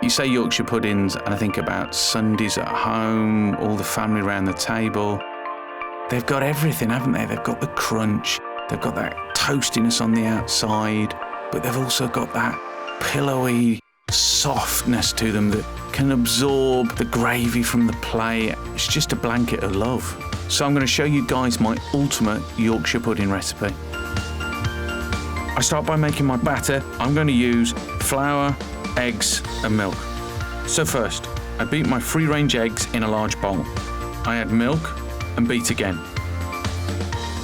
You say Yorkshire puddings and I think about Sundays at home, all the family around the table. They've got everything, haven't they? They've got the crunch, they've got that toastiness on the outside, but they've also got that pillowy softness to them that can absorb the gravy from the plate. It's just a blanket of love. So I'm going to show you guys my ultimate Yorkshire pudding recipe. I start by making my batter. I'm going to use flour, eggs and milk. So first, I beat my free-range eggs in a large bowl. I add milk and beat again.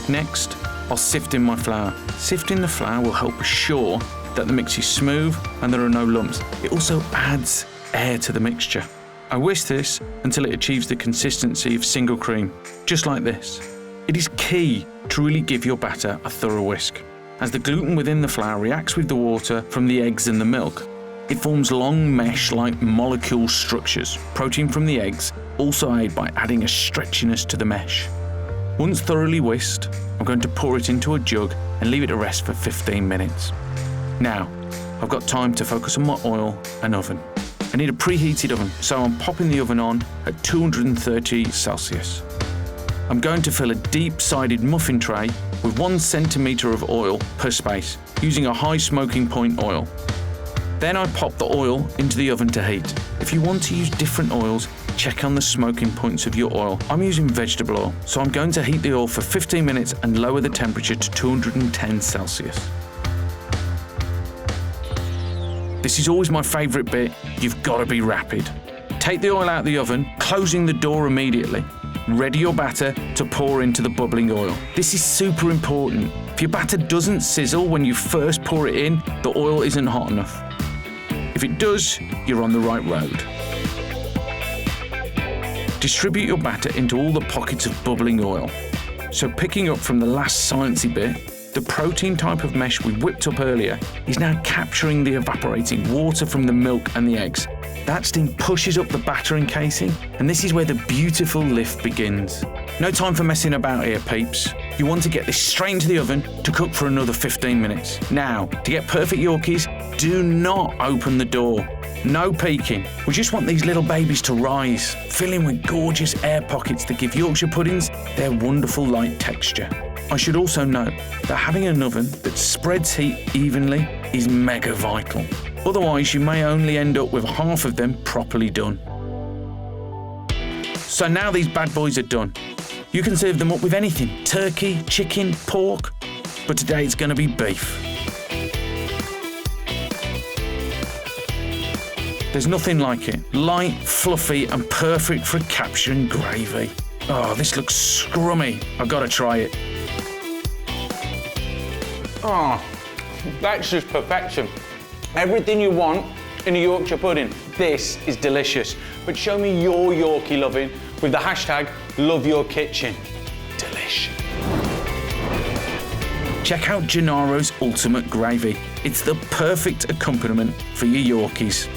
Next, I'll sift in my flour. Sifting the flour will help assure that the mix is smooth and there are no lumps. It also adds air to the mixture. I whisk this until it achieves the consistency of single cream, just like this. It is key to really give your batter a thorough whisk. As the gluten within the flour reacts with the water from the eggs and the milk, it forms long mesh-like molecule structures. Protein from the eggs also aid by adding a stretchiness to the mesh. Once thoroughly whisked, I'm going to pour it into a jug and leave it to rest for 15 minutes. Now, I've got time to focus on my oil and oven. I need a preheated oven, so I'm popping the oven on at 230 Celsius. I'm going to fill a deep-sided muffin tray with 1 centimetre of oil per space, using a high smoking point oil. Then I pop the oil into the oven to heat. If you want to use different oils, check on the smoking points of your oil. I'm using vegetable oil, so I'm going to heat the oil for 15 minutes and lower the temperature to 210 Celsius. This is always my favourite bit. You've got to be rapid. Take the oil out of the oven, closing the door immediately. Ready your batter to pour into the bubbling oil. This is super important. If your batter doesn't sizzle when you first pour it in, the oil isn't hot enough. If it does, you're on the right road. Distribute your batter into all the pockets of bubbling oil. So picking up from the last sciencey bit, the protein type of mesh we whipped up earlier is now capturing the evaporating water from the milk and the eggs. That steam pushes up the batter encasing, and this is where the beautiful lift begins. No time for messing about here, peeps. You want to get this straight into the oven to cook for another 15 minutes. Now, to get perfect Yorkies, do not open the door. No peeking. We just want these little babies to rise, filling with gorgeous air pockets that give Yorkshire puddings their wonderful light texture. I should also note that having an oven that spreads heat evenly is mega vital. Otherwise, you may only end up with half of them properly done. So now these bad boys are done. You can serve them up with anything: turkey, chicken, pork, but today it's going to be beef. There's nothing like it. Light, fluffy, and perfect for capturing gravy. Oh, this looks scrummy. I've got to try it. Oh, that's just perfection. Everything you want in a Yorkshire pudding. This is delicious. But show me your Yorkie loving with the hashtag #LoveYourKitchen. Delish. Check out Gennaro's Ultimate Gravy. It's the perfect accompaniment for your Yorkies.